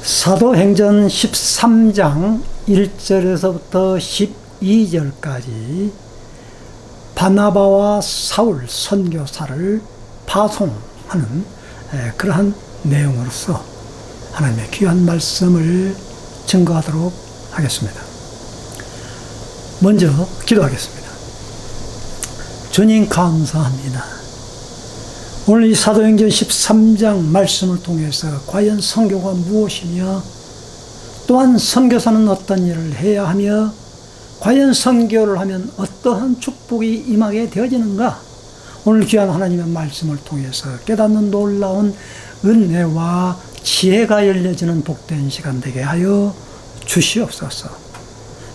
사도행전 13장 1절에서부터 12절까지 바나바와 사울 선교사를 파송하는 그러한 내용으로서 하나님의 귀한 말씀을 증거하도록 하겠습니다. 먼저 기도하겠습니다. 주님 감사합니다. 오늘 이 사도행전 13장 말씀을 통해서 과연 선교가 무엇이며 또한 선교사는 어떤 일을 해야 하며 과연 선교를 하면 어떠한 축복이 임하게 되어지는가, 오늘 귀한 하나님의 말씀을 통해서 깨닫는 놀라운 은혜와 지혜가 열려지는 복된 시간 되게 하여 주시옵소서.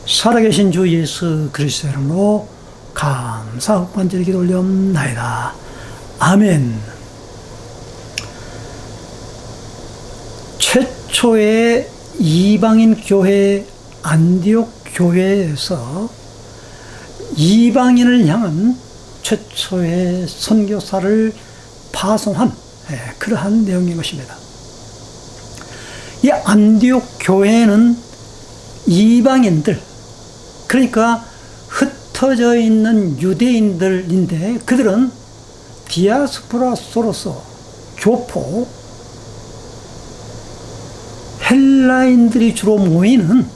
살아계신 주 예수 그리스도의 이름으로 감사하고 간절히 기도 올려옵나이다. 아멘. 최초의 이방인 교회 안디옥 교회에서 이방인을 향한 최초의 선교사를 파송한 그러한 내용인 것입니다. 이 안디옥 교회는 이방인들, 그러니까 흩어져 있는 유대인들인데 그들은 디아스포라로서 교포 헬라인들이 주로 모이는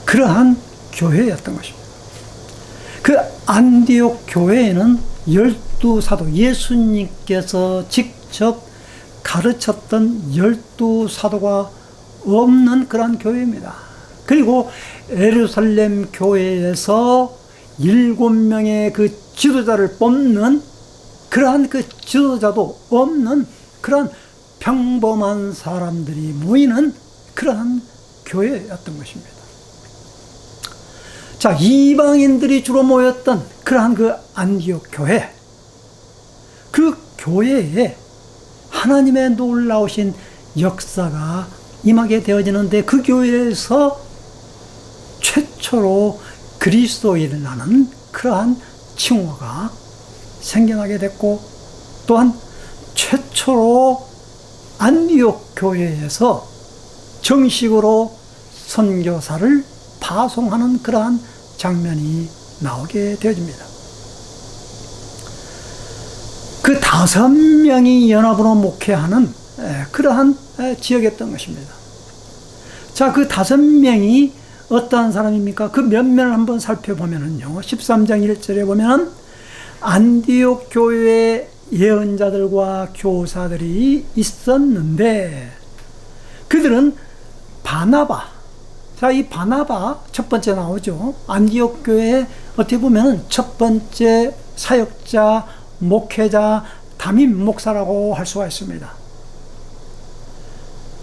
그러한 교회였던 것입니다. 그 안디옥 교회에는 12사도, 예수님께서 직접 가르쳤던 12사도가 없는 그러한 교회입니다. 그리고 예루살렘 교회에서 7명의 그 지도자를 뽑는 그러한 그 지도자도 없는 그러한 평범한 사람들이 모이는 그러한 교회였던 것입니다. 자, 이방인들이 주로 모였던 그러한 그 안디옥 교회, 그 교회에 하나님의 놀라우신 역사가 임하게 되어지는데 그 교회에서 최초로 그리스도인이라는 그러한 칭호가 생겨나게 됐고, 또한 최초로 안디옥 교회에서 정식으로 선교사를 파송하는 그러한 장면이 나오게 되어집니다. 그 5명이 연합으로 목회하는 그러한 지역이었던 것입니다. 자, 그 5명이 어떠한 사람입니까? 그 면면을 한번 살펴보면요, 13장 1절에 보면 안디옥 교회에 예언자들과 교사들이 있었는데 그들은 바나바, 자, 이 바나바 첫 번째 나오죠. 안디옥 교회에 어떻게 보면 첫 번째 사역자, 목회자, 담임 목사라고 할 수가 있습니다.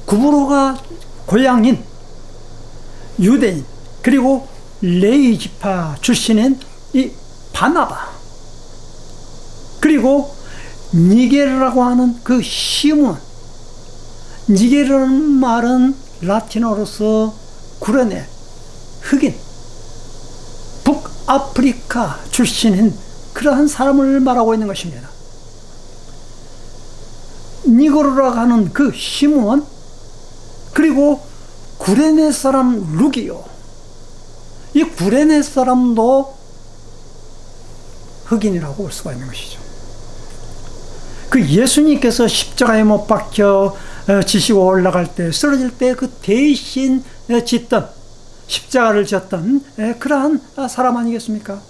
구브로가 고향인 유대인, 그리고 레위 지파 출신인 이 바나바, 그리고 니게르라고 하는 그 시몬, 니게르라는 말은 라틴어로서 구레네, 흑인, 북아프리카 출신인 그러한 사람을 말하고 있는 것입니다. 니고르라고 하는 그 시몬, 그리고 구레네 사람 루기오, 이 구레네 사람도 흑인이라고 볼 수가 있는 것이죠. 그 예수님께서 십자가에 못 박혀 지시고 올라갈 때, 쓰러질 때 그 대신 짓던, 십자가를 졌던 그러한 사람 아니겠습니까?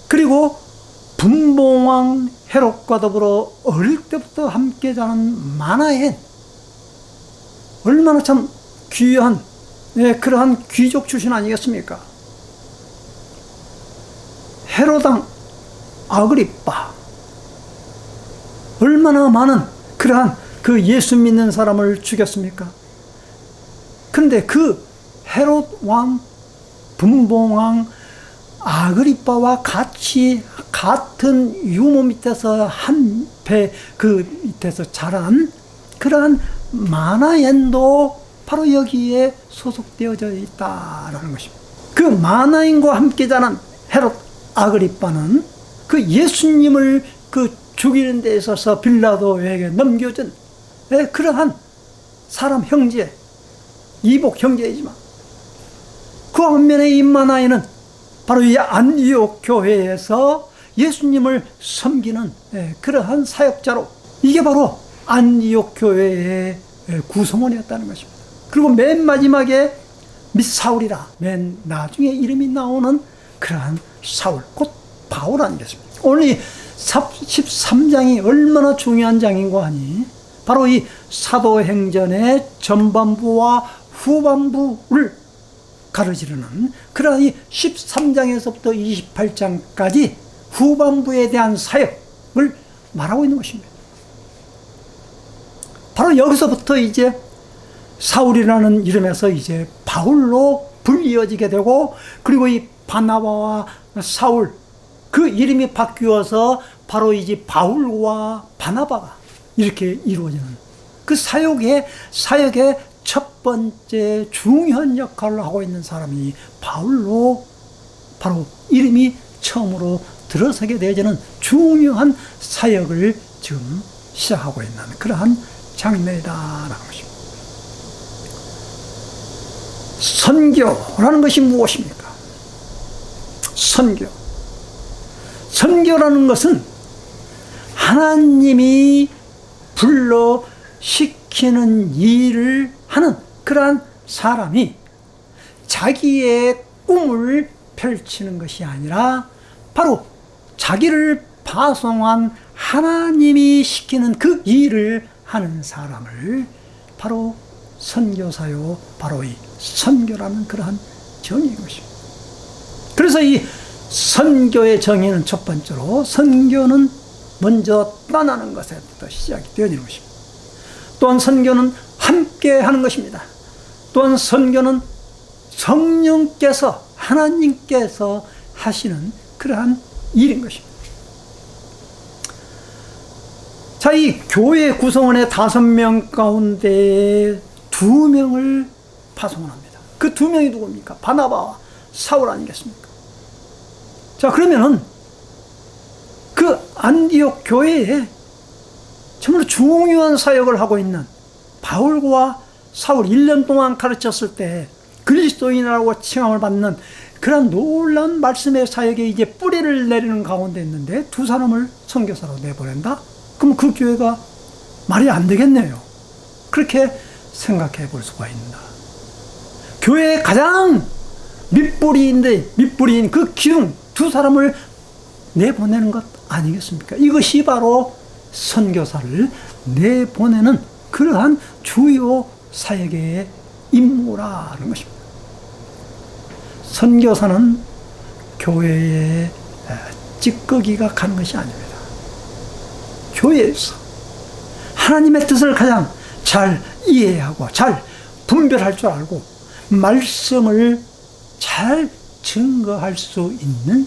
그리고 분봉왕 헤롯과 더불어 어릴 때부터 함께 자는 마나엔, 얼마나 참 귀한 그러한 귀족 출신 아니겠습니까? 헤롯왕 아그리빠, 얼마나 많은 그러한 그 예수 믿는 사람을 죽였습니까? 그런데 그 헤롯 왕, 분봉왕 아그리빠와 같이 같은 유모 밑에서 한 배 그 밑에서 자란 그러한 마나엔도 바로 여기에 소속되어져 있다라는 것입니다. 그 마나엔과 함께 자란 헤롯 아그리빠는 그 예수님을 그 죽이는 데 있어서 빌라도에게 넘겨준 그러한 사람 형제, 이복 형제이지만 그 반면에 이 마나에는 바로 이 안디옥 교회에서 예수님을 섬기는 그러한 사역자로, 이게 바로 안디옥 교회의 구성원이었다는 것입니다. 그리고 맨 마지막에 사울이라 맨 나중에 이름이 나오는 그러한 사울, 곧 바울 아니겠습니까? 오늘 이 13장이 얼마나 중요한 장인고 하니 바로 이 사도행전의 전반부와 후반부를 가르치려는 그러한 이 13장에서부터 28장까지 후반부에 대한 사역을 말하고 있는 것입니다. 바로 여기서부터 이제 사울이라는 이름에서 이제 바울로 불리어지게 되고, 그리고 이 바나바와 사울 그 이름이 바뀌어서 바로 이제 바울과 바나바가 이렇게 이루어지는 그 사역의 첫 번째 중요한 역할을 하고 있는 사람이 바울로 바로 이름이 처음으로 들어서게 되어지는 중요한 사역을 지금 시작하고 있는 그러한 장면이다라는 것입니다. 선교라는 것이 무엇입니까? 선교라는 것은 하나님이 불러 시키는 일을 하는 그러한 사람이 자기의 꿈을 펼치는 것이 아니라 바로 자기를 파송한 하나님이 시키는 그 일을 하는 사람을 바로 선교사요, 바로 이 선교라는 그러한 정의인 것입니다. 그래서 이 선교의 정의는 첫 번째로 선교는 먼저 떠나는 것에부터 시작이 되어지는 것입니다. 또한 선교는 함께 하는 것입니다. 또한 선교는 성령께서, 하나님께서 하시는 그러한 일인 것입니다. 자, 이 교회 구성원의 5명 가운데 2명을 파송을 합니다. 그 2명이 누굽니까? 바나바와 사울 아니겠습니까? 자, 그러면은 그 안디옥 교회에 정말 중요한 사역을 하고 있는 바울과 사울, 1년 동안 가르쳤을 때 그리스도인이라고 칭함을 받는 그런 놀라운 말씀의 사역에 이제 뿌리를 내리는 가운데 있는데 2 사람을 선교사로 내보낸다? 그럼 그 교회가 말이 안 되겠네요. 그렇게 생각해 볼 수가 있다. 교회의 가장 밑뿌리인 그 기둥 2 사람을 내보내는 것 아니겠습니까? 이것이 바로 선교사를 내보내는 그러한 주요 사역의 임무라는 것입니다. 선교사는 교회에 찌꺼기가 가는 것이 아닙니다. 교회에서 하나님의 뜻을 가장 잘 이해하고 잘 분별할 줄 알고 말씀을 잘 증거할 수 있는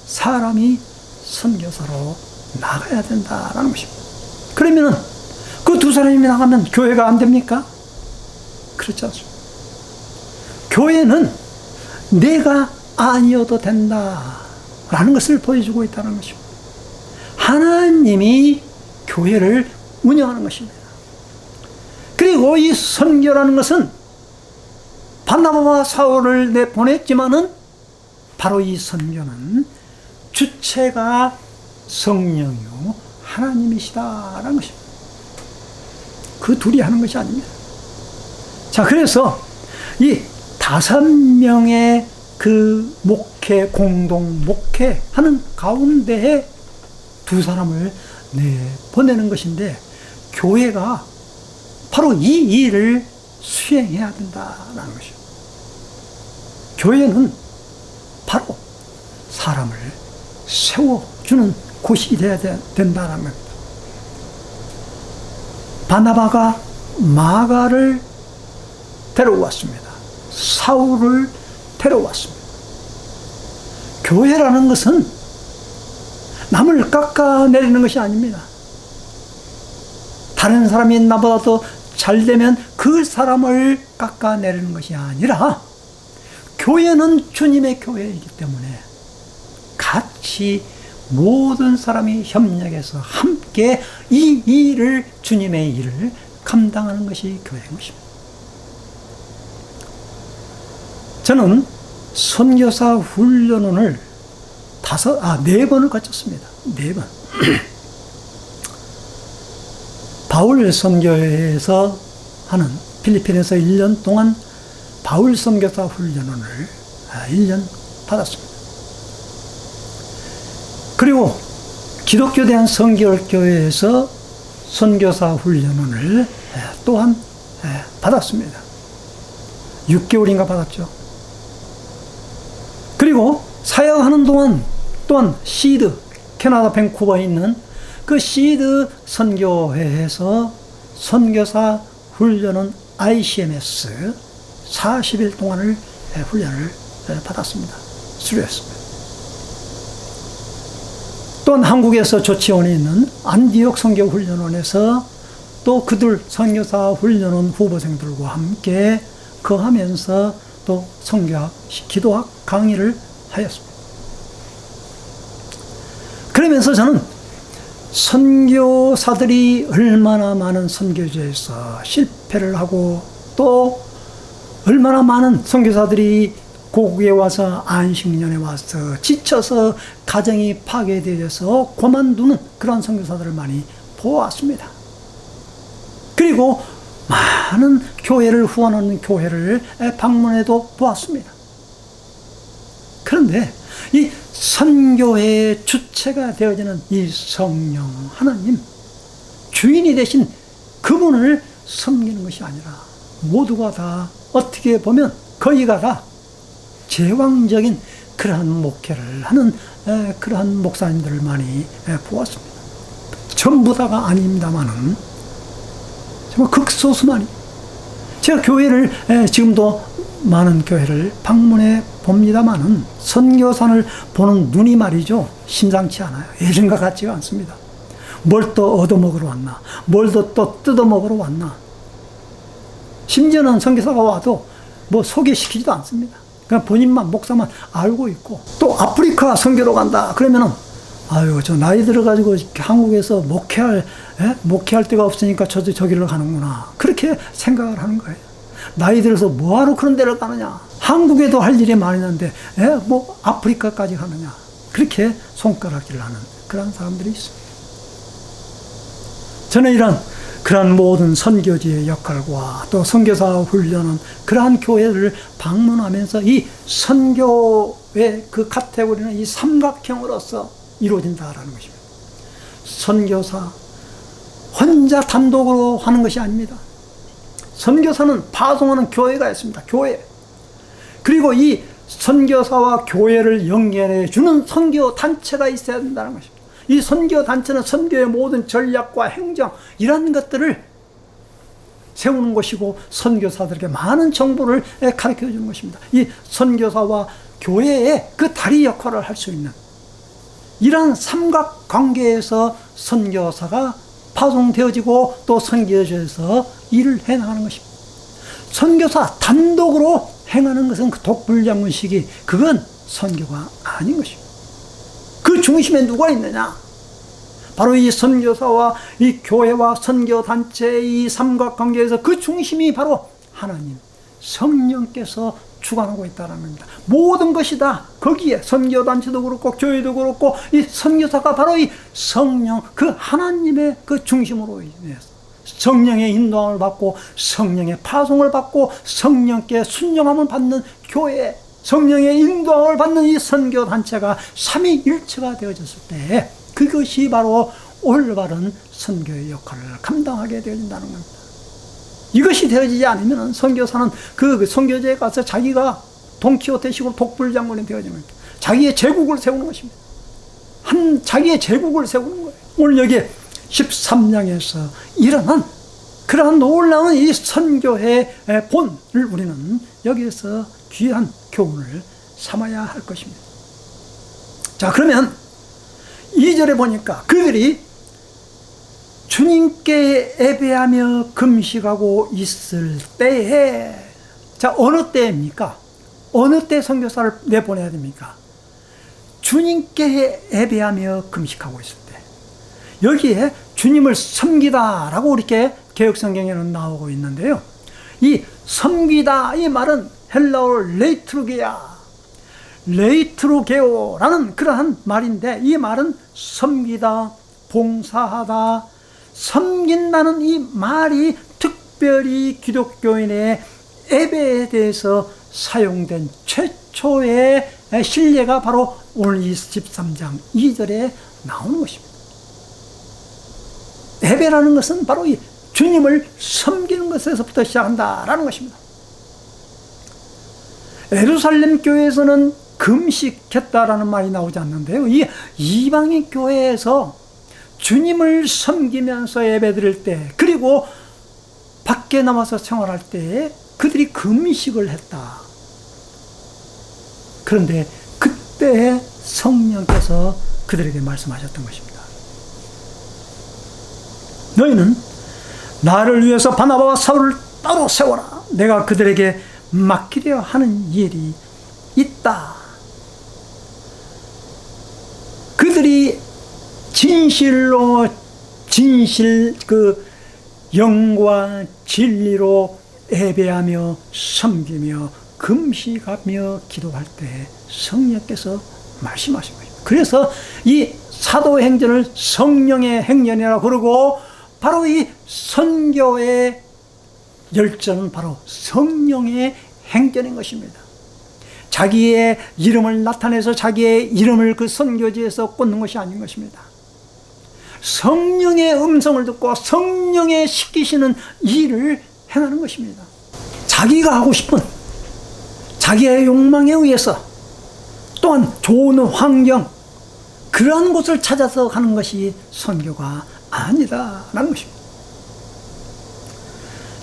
사람이 선교사로 나가야 된다라는 것입니다. 그러면은 그 2 사람이 나가면 교회가 안 됩니까? 그렇지 않습니다. 교회는 내가 아니어도 된다라는 것을 보여주고 있다는 것입니다. 하나님이 교회를 운영하는 것입니다. 그리고 이 선교라는 것은 바나바와 사울을 내보냈지만은 바로 이 선교는 주체가 성령이요 하나님이시다라는 것입니다. 그 둘이 하는 것이 아닙니다. 자, 그래서 이 5명의 그 공동 목회하는 가운데에 2 사람을 보내는 것인데, 교회가 바로 이 일을 수행해야 된다라는 것이죠. 교회는 바로 사람을 세워주는 곳이 되어야 된다는 겁니다. 바나바가 마가를 데려왔습니다. 사울을 데려왔습니다. 교회라는 것은 남을 깎아내리는 것이 아닙니다. 다른 사람이 나보다 더 잘되면 그 사람을 깎아내리는 것이 아니라, 교회는 주님의 교회이기 때문에 같이 모든 사람이 협력해서 함께 이 일을, 주님의 일을 감당하는 것이 교회인 것입니다. 저는 선교사 훈련원을 4번을 거쳤습니다. 4번. 바울 선교회에서 하는 필리핀에서 1년 동안 바울 선교사 훈련원을 1년 받았습니다. 그리고 기독교 대한 선교교회에서 선교사 훈련원을 또한 받았습니다. 6개월인가 받았죠. 그리고 사역하는 동안 또한 시드, 캐나다 밴쿠버에 있는 그 시드 선교회에서 선교사 훈련원 ICMS 40일 동안을 훈련을 받았습니다. 수료했습니다. 또한 한국에서 조치원에 있는 안디옥 선교훈련원에서 또 그들 선교사 훈련원 후보생들과 함께 거하면서 또 선교학, 기도학 강의를 하였습니다. 그러면서 저는 선교사들이 얼마나 많은 선교지에서 실패를 하고 또 얼마나 많은 선교사들이 고국에 와서 안식년에 와서 지쳐서 가정이 파괴되어서 그만두는 그런 선교사들을 많이 보았습니다. 그리고 많은 교회를 후원하는 교회를 방문해도 보았습니다. 그런데 이 선교회의 주체가 되어지는 이 성령 하나님, 주인이 되신 그분을 섬기는 것이 아니라 모두가 다 어떻게 보면 거의가 다 제왕적인 그러한 목회를 하는 그러한 목사님들을 많이 보았습니다. 전부 다가 아닙니다만은 정말 극소수만이. 제가 교회를 지금도 많은 교회를 방문해 봅니다만은 선교사를 보는 눈이 말이죠, 심상치 않아요. 예전과 같지가 않습니다. 뭘 또 얻어먹으러 왔나, 뭘 또 뜯어먹으러 왔나. 심지어는 선교사가 와도 뭐 소개시키지도 않습니다. 그냥 본인만, 목사만 알고 있고, 또 아프리카 선교로 간다 그러면은 아유, 저 나이 들어가지고 한국에서 목회할 데가 없으니까 저도 저기로 가는구나, 그렇게 생각을 하는 거예요. 나이 들어서 뭐하러 그런 데를 가느냐, 한국에도 할 일이 많이 있는데 뭐 아프리카까지 가느냐, 그렇게 손가락질을 하는 그런 사람들이 있습니다. 저는 그러한 모든 선교지의 역할과 또 선교사 훈련은 그러한 교회를 방문하면서 이 선교의 그 카테고리는 이 삼각형으로서 이루어진다라는 것입니다. 선교사 혼자 단독으로 하는 것이 아닙니다. 선교사는 파송하는 교회가 있습니다. 교회. 그리고 이 선교사와 교회를 연결해 주는 선교 단체가 있어야 된다는 것입니다. 이 선교 단체는 선교의 모든 전략과 행정 이런 것들을 세우는 것이고 선교사들에게 많은 정보를 가르쳐 주는 것입니다. 이 선교사와 교회의 그 다리 역할을 할 수 있는 이러한 삼각관계에서 선교사가 파송되어지고 또 선교지에서 일을 해나가는 것입니다. 선교사 단독으로 행하는 것은 그 독불장군식이 그건 선교가 아닌 것입니다. 그 중심에 누가 있느냐? 바로 이 선교사와 이 교회와 선교단체의 이 삼각관계에서 그 중심이 바로 하나님, 성령께서 주관하고 있다는 겁니다. 모든 것이 다 거기에 선교단체도 그렇고 교회도 그렇고 이 선교사가 바로 이 성령, 그 하나님의 그 중심으로 인해서 성령의 인도함을 받고 성령의 파송을 받고 성령께 순종함을 받는 교회, 성령의 인도함을 받는 이 선교단체가 삼위일체가 되어졌을 때 그것이 바로 올바른 선교의 역할을 감당하게 되어진다는 겁니다. 이것이 되어지지 않으면 선교사는 그 선교지에 가서 자기가 돈키호테식으로 독불장군이 되어지는 겁니다. 자기의 제국을 세우는 것입니다. 자기의 제국을 세우는 거예요. 오늘 여기 13장에서 일어난 그러한 놀라운 이 선교의 본을 우리는 여기에서 귀한 교훈을 삼아야 할 것입니다. 자, 그러면 2절에 보니까 그들이 주님께 예배하며 금식하고 있을 때에, 자, 어느 때입니까? 어느 때 선교사를 내보내야 됩니까? 주님께 예배하며 금식하고 있을 때. 여기에 주님을 섬기다라고 이렇게 개역성경에는 나오고 있는데요. 이 섬기다 이 말은 헬라어 레이트루게오라는 그러한 말인데, 이 말은 섬기다, 봉사하다, 섬긴다는 이 말이 특별히 기독교인의 예배에 대해서 사용된 최초의 신뢰가 바로 오늘 23장 2절에 나오는 것입니다. 예배라는 것은 바로 이 주님을 섬기는 것에서부터 시작한다라는 것입니다. 예루살렘 교회에서는 금식했다라는 말이 나오지 않는데요. 이 이방인 교회에서 주님을 섬기면서 예배드릴 때, 그리고 밖에 나와서 생활할 때 그들이 금식을 했다. 그런데 그때 성령께서 그들에게 말씀하셨던 것입니다. 너희는 나를 위해서 바나바와 사울을 따로 세워라. 내가 그들에게 맡기려 하는 일이 있다. 그들이 진실로 영과 진리로 예배하며 섬기며 금식하며 기도할 때 성령께서 말씀하신 것입니다. 그래서 이 사도행전을 성령의 행전이라고 부르고, 바로 이 선교의 열전은 바로 성령의 행전인 것입니다. 자기의 이름을 나타내서 자기의 이름을 그 선교지에서 꽂는 것이 아닌 것입니다. 성령의 음성을 듣고 성령의 시키시는 일을 행하는 것입니다. 자기가 하고 싶은 자기의 욕망에 의해서, 또한 좋은 환경, 그런 곳을 찾아서 가는 것이 선교가 아니다라는 것입니다.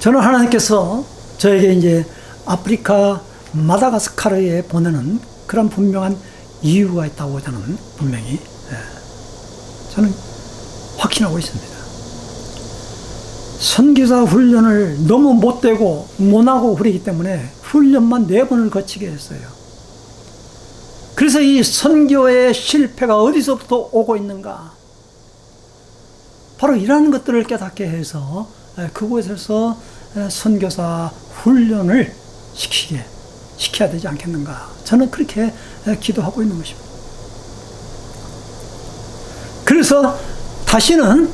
저는 하나님께서 저에게 이제 아프리카 마다가스카르에 보내는 그런 분명한 이유가 있다고 저는 분명히 저는 확신하고 있습니다. 선교사 훈련을 너무 못되고 못하고 그러기 때문에 훈련만 4번을 거치게 했어요. 그래서 이 선교의 실패가 어디서부터 오고 있는가? 바로 이러한 것들을 깨닫게 해서 그곳에서 선교사 훈련을 시켜야 되지 않겠는가? 저는 그렇게 기도하고 있는 것입니다. 그래서 다시는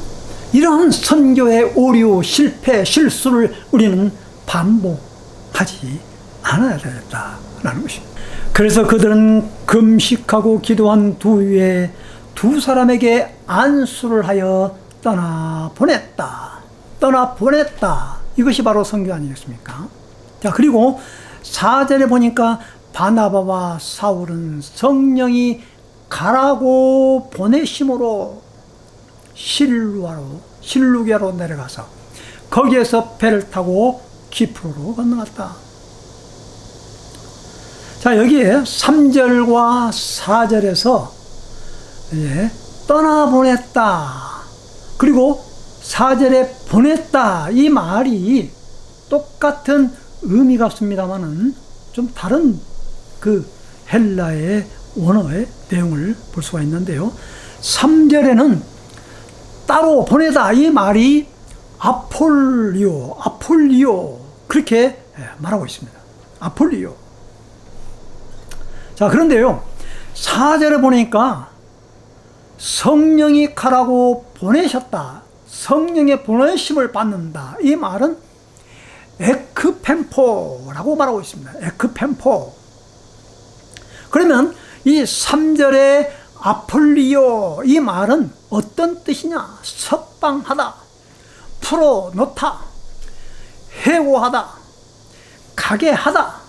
이러한 선교의 오류, 실패, 실수를 우리는 반복하지 않아야 되겠다라는 것입니다. 그래서 그들은 금식하고 기도한 후에 2 사람에게 안수를 하여 떠나보냈다. 이것이 바로 선교 아니겠습니까? 자, 그리고 4절에 보니까 바나바와 사울은 성령이 가라고 보내심으로 실루기아로 내려가서 거기에서 배를 타고 기프로로 건너갔다. 자, 여기에 3절과 4절에서 떠나보냈다, 그리고 4절에 보냈다, 이 말이 똑같은 의미가 없습니다만은 좀 다른 그 헬라의 원어의 내용을 볼 수가 있는데요. 3절에는 따로 보내다, 이 말이 아폴리오 그렇게 말하고 있습니다. 아폴리오. 자, 그런데요, 4절에 보니까 성령이 가라고 보내셨다, 성령의 보내심을 받는다, 이 말은 에크펜포라고 말하고 있습니다. 에크펜포. 그러면 이 3절의 아폴리오, 이 말은 어떤 뜻이냐? 석방하다, 풀어놓다, 해고하다, 가게 하다,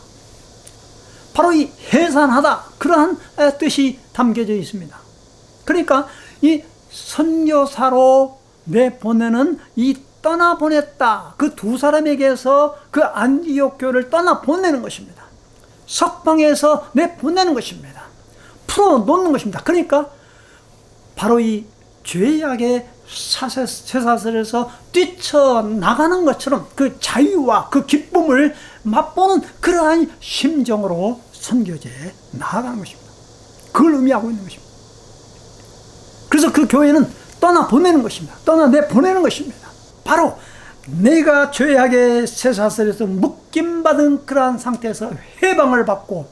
바로 이 해산하다, 그러한 뜻이 담겨져 있습니다. 그러니까 이 선교사로 내보내는 이 떠나보냈다, 그 2 사람에게서 그 안디옥 교회를 떠나보내는 것입니다. 석방해서 내보내는 것입니다. 풀어놓는 것입니다. 그러니까 바로 이 죄악의 쇠사슬에서 뛰쳐나가는 것처럼 그 자유와 그 기쁨을 맛보는 그러한 심정으로 선교제에 나아가는 것입니다. 그걸 의미하고 있는 것입니다. 그래서 그 교회는 떠나보내는 것입니다. 떠나내보내는 것입니다. 바로 내가 죄악의 쇠사슬에서 묶임받은 그러한 상태에서 해방을 받고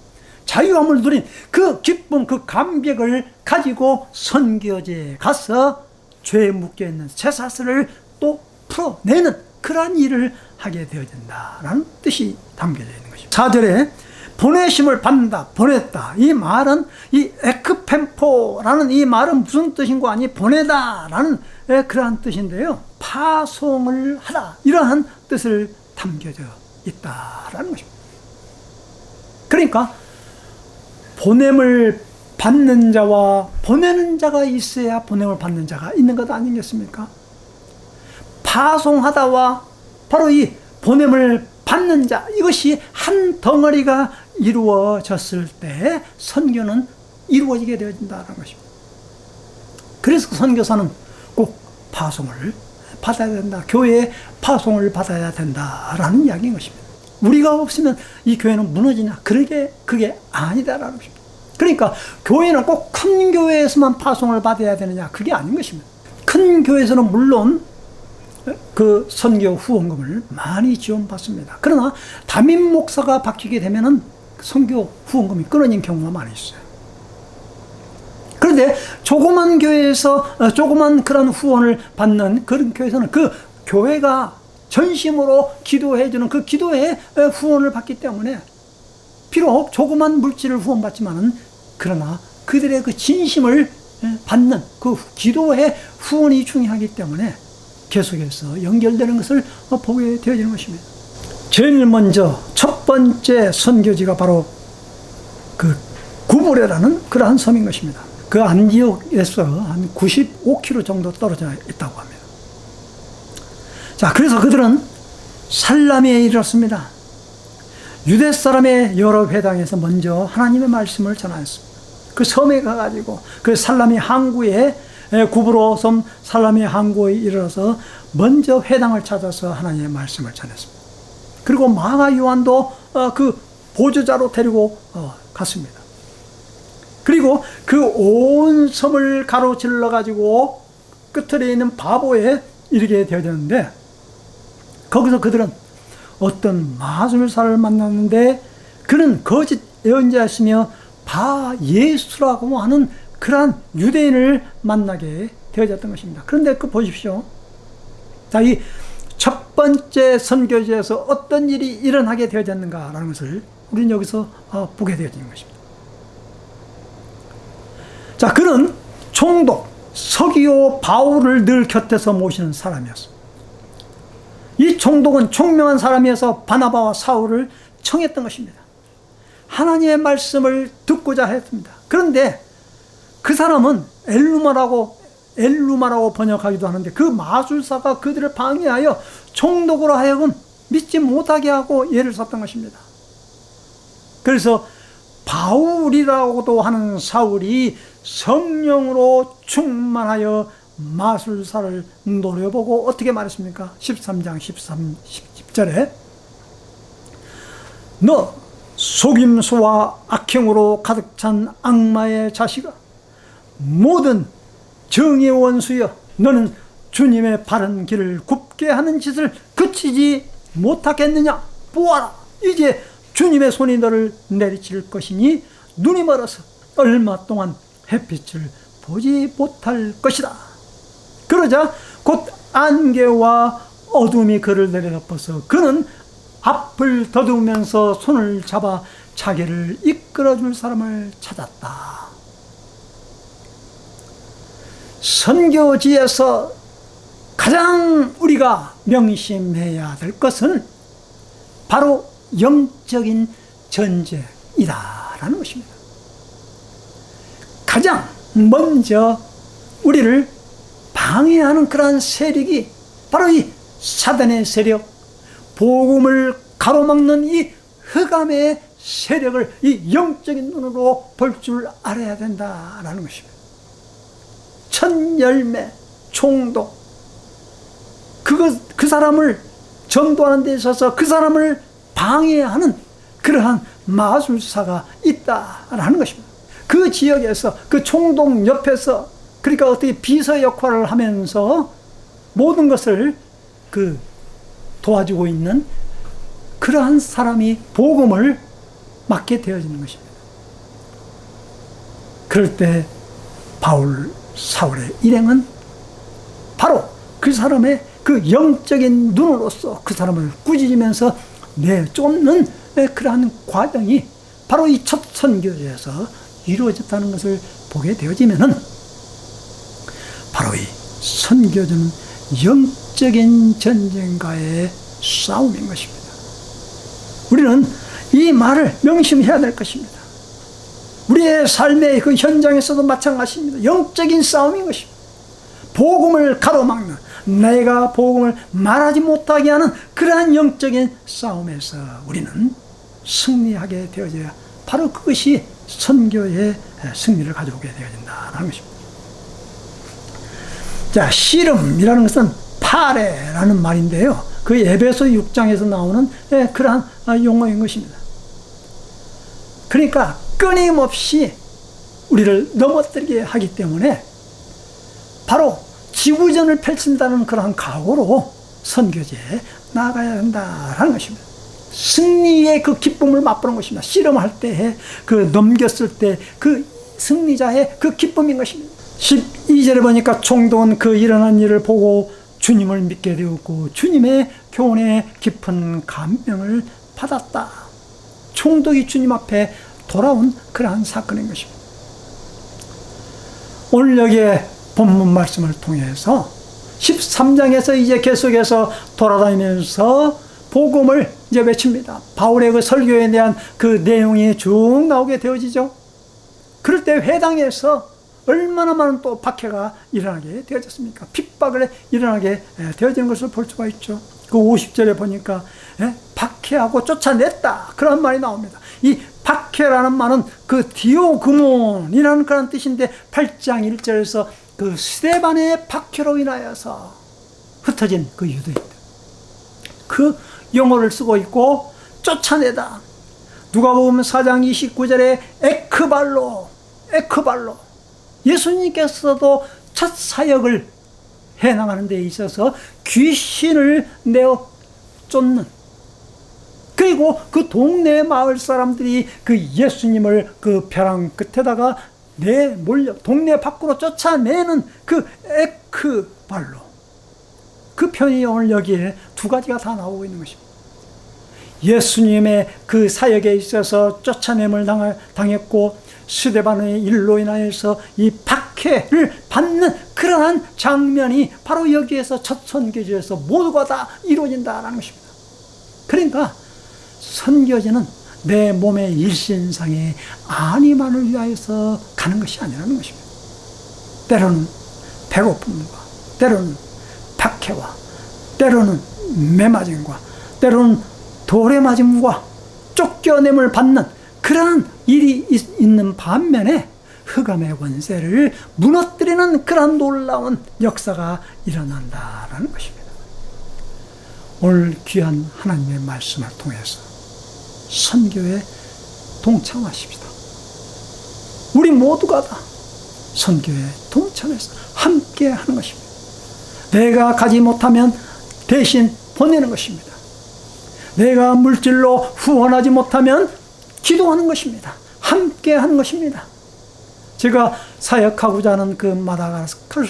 자유함을 누린 그 기쁨, 그 감격을 가지고 선교지에 가서 죄에 묶여있는 쇠사슬을 또 풀어내는 그러한 일을 하게 되어진다라는 뜻이 담겨져 있는 것입니다. 4절에 보내심을 받는다, 보냈다. 이 말은 이 에크펜포라는 이 말은 무슨 뜻인고 아니 보내다라는 그러한 뜻인데요. 파송을 하다 이러한 뜻을 담겨져 있다라는 것입니다. 그러니까 보냄을 받는 자와 보내는 자가 있어야 보냄을 받는 자가 있는 것 아니겠습니까? 파송하다와 바로 이 보냄을 받는 자, 이것이 한 덩어리가 이루어졌을 때 선교는 이루어지게 되어진다는 것입니다. 그래서 선교사는 꼭 파송을 받아야 된다. 교회에 파송을 받아야 된다라는 이야기인 것입니다. 우리가 없으면 이 교회는 무너지냐? 그게 아니다라는 것입니다. 그러니까 교회는 꼭 큰 교회에서만 파송을 받아야 되느냐? 그게 아닌 것입니다. 큰 교회에서는 물론 그 선교 후원금을 많이 지원받습니다. 그러나 담임 목사가 바뀌게 되면은 선교 후원금이 끊어진 경우가 많이 있어요. 그런데 조그만 교회에서 조그만 그런 후원을 받는 그런 교회에서는 그 교회가 전심으로 기도해주는 그 기도에 후원을 받기 때문에 비록 조그만 물질을 후원받지만은 그러나 그들의 그 진심을 받는 그 기도의 후원이 중요하기 때문에 계속해서 연결되는 것을 보게 되어지는 것입니다. 제일 먼저 첫 번째 선교지가 바로 그 구브레라는 그러한 섬인 것입니다. 그 안디옥에서 한 95km 정도 떨어져 있다고 합니다. 자, 그래서 그들은 살라미에 이르렀습니다. 유대 사람의 여러 회당에서 먼저 하나님의 말씀을 전하였습니다. 그 섬에 가가지고 그 살라미 항구에 구브로 섬 살라미 항구에 이르러서 먼저 회당을 찾아서 하나님의 말씀을 전했습니다. 그리고 마가 요한도 그 보조자로 데리고 갔습니다. 그리고 그 온 섬을 가로질러 가지고 끝에 있는 바보에 이르게 되었는데 거기서 그들은 어떤 마술사를 만났는데 그는 거짓 예언자였으며 바 예수라고 하는 그러한 유대인을 만나게 되어졌던 것입니다. 그런데 그 보십시오. 자, 이 첫 번째 선교지에서 어떤 일이 일어나게 되어졌는가라는 것을 우리는 여기서 보게 되어지는 것입니다. 자, 그는 총독 서기오 바울을 늘 곁에서 모시는 사람이었습니다. 이 총독은 총명한 사람이어서 바나바와 사울을 청했던 것입니다. 하나님의 말씀을 듣고자 했습니다. 그런데 그 사람은 엘루마라고 번역하기도 하는데 그 마술사가 그들을 방해하여 총독으로 하여금 믿지 못하게 하고 예를 썼던 것입니다. 그래서 바울이라고도 하는 사울이 성령으로 충만하여 마술사를 노려보고 어떻게 말했습니까? 13장 10절에 너 속임수와 악행으로 가득 찬 악마의 자식아, 모든 정의의 원수여, 너는 주님의 바른 길을 굽게 하는 짓을 그치지 못하겠느냐? 보아라, 이제 주님의 손이 너를 내리칠 것이니 눈이 멀어서 얼마 동안 햇빛을 보지 못할 것이다. 그러자 곧 안개와 어둠이 그를 내려덮어서 그는 앞을 더듬으면서 손을 잡아 자기를 이끌어줄 사람을 찾았다. 선교지에서 가장 우리가 명심해야 될 것은 바로 영적인 전쟁이다라는 것입니다. 가장 먼저 우리를 방해하는 그러한 세력이 바로 이 사단의 세력, 복음을 가로막는 이 흑암의 세력을 이 영적인 눈으로 볼 줄 알아야 된다라는 것입니다. 첫 열매, 총독, 그 사람을 전도하는 데 있어서 그 사람을 방해하는 그러한 마술사가 있다라는 것입니다. 그 지역에서 그 총독 옆에서 그러니까 어떻게 비서 역할을 하면서 모든 것을 도와주고 있는 그러한 사람이 복음을 맡게 되어지는 것입니다. 그럴 때 사울의 일행은 바로 그 사람의 그 영적인 눈으로서 그 사람을 꾸짖으면서 내쫓는 그러한 과정이 바로 이 첫 선교제에서 이루어졌다는 것을 보게 되어지면은 바로 이 선교제는 영적인 전쟁과의 싸움인 것입니다. 우리는 이 말을 명심해야 될 것입니다. 우리의 삶의 그 현장에서도 마찬가지입니다. 영적인 싸움인 것입니다. 복음을 가로막는, 내가 복음을 말하지 못하게 하는 그러한 영적인 싸움에서 우리는 승리하게 되어져야 바로 그것이 선교의 승리를 가져오게 되어진다는 것입니다. 자, 씨름이라는 것은 파레라는 말인데요. 그 에베소 6장에서 나오는 그러한 용어인 것입니다. 그러니까 끊임없이 우리를 넘어뜨리게 하기 때문에 바로 지구전을 펼친다는 그러한 각오로 선교제에 나아가야 한다는 것입니다. 승리의 그 기쁨을 맛보는 것입니다. 씨름할 때, 넘겼을 때 그 승리자의 그 기쁨인 것입니다. 12절에 보니까 총독은 그 일어난 일을 보고 주님을 믿게 되었고 주님의 교훈에 깊은 감명을 받았다. 총독이 주님 앞에 돌아온 그러한 사건인 것입니다. 오늘 여기에 본문 말씀을 통해서 13장에서 이제 계속해서 돌아다니면서 복음을 이제 외칩니다. 바울의 그 설교에 대한 그 내용이 쭉 나오게 되어지죠. 그럴 때 회당에서 얼마나 많은 또 박해가 일어나게 되어졌습니까? 핍박을 일어나게 되어지는 것을 볼 수가 있죠. 그 50절에 보니까 박해하고 쫓아냈다 그런 말이 나옵니다. 이 박해라는 말은 그 디오그몬이라는 그런 뜻인데 8장 1절에서 그 스데반의 박해로 인하여서 흩어진 그 유대인들 그 용어를 쓰고 있고 쫓아내다. 누가복음 4장 29절에 에크발로 예수님께서도 첫 사역을 해나가는 데 있어서 귀신을 내어 쫓는, 그리고 그 동네 마을 사람들이 그 예수님을 그 벼랑 끝에다가 내몰려 동네 밖으로 쫓아내는 그 에크발로, 그 편이 오늘 여기에 두 가지가 다 나오고 있는 것입니다. 예수님의 그 사역에 있어서 쫓아냄을 당했고 스데반의 일로 인하여서 이 박해를 받는 그러한 장면이 바로 여기에서 첫 선교제에서 모두가 다 이루어진다는 것입니다. 그러니까 선교제는 내 몸의 일신상의 안위만을 위하여서 가는 것이 아니라는 것입니다. 때로는 배고픔과, 때로는 박해와, 때로는 매맞음과, 때로는 돌에 맞음과 쫓겨냄을 받는 그러한 일이 있는 반면에 흑암의 권세를 무너뜨리는 그러한 놀라운 역사가 일어난다라는 것입니다. 오늘 귀한 하나님의 말씀을 통해서 선교에 동참하십시다. 우리 모두가 다 선교에 동참해서 함께 하는 것입니다. 내가 가지 못하면 대신 보내는 것입니다. 내가 물질로 후원하지 못하면 기도하는 것입니다. 함께 하는 것입니다. 제가 사역하고자 하는 그 마다가스카르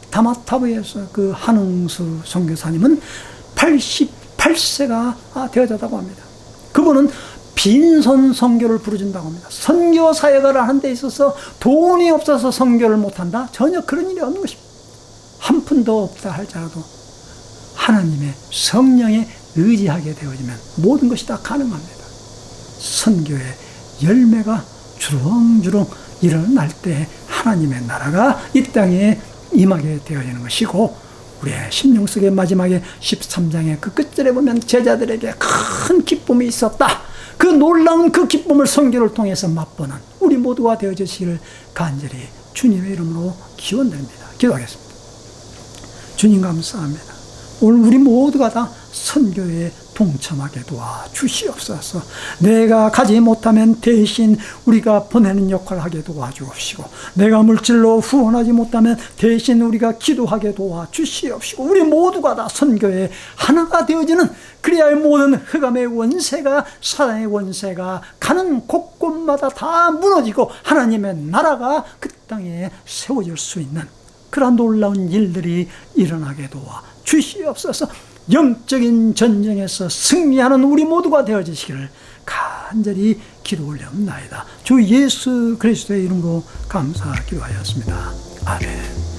다마타브에서 그 한흥수 선교사님은 88세가 되어졌다고 합니다. 그분은 빈손 선교를 부르준다고 합니다. 선교 사역을 하는 데 있어서 돈이 없어서 선교를 못한다? 전혀 그런 일이 없는 것입니다. 한 푼도 없다 할지라도 하나님의 성령에 의지하게 되어지면 모든 것이 다 가능합니다. 선교의 열매가 주렁주렁 일어날 때 하나님의 나라가 이 땅에 임하게 되어지는 것이고, 우리의 심령 속의 마지막에 13장의 그 끝절에 보면 제자들에게 큰 기쁨이 있었다. 그 놀라운 그 기쁨을 선교를 통해서 맛보는 우리 모두가 되어주시기를 간절히 주님의 이름으로 기원드립니다. 기도하겠습니다. 주님 감사합니다. 오늘 우리 모두가 다 선교에 동참하게 도와 주시옵소서. 내가 가지 못하면 대신 우리가 보내는 역할을 하게 도와주옵시고, 내가 물질로 후원하지 못하면 대신 우리가 기도하게 도와 주시옵시고, 우리 모두가 다 선교의 하나가 되어지는, 그리하여 모든 흑암의 원세가, 사단의 원세가 가는 곳곳마다 다 무너지고 하나님의 나라가 그 땅에 세워질 수 있는 그러한 놀라운 일들이 일어나게 도와 주시옵소서. 영적인 전쟁에서 승리하는 우리 모두가 되어지시기를 간절히 기도 올려옵나이다. 주 예수 그리스도의 이름으로 감사 기도하였습니다. 아멘.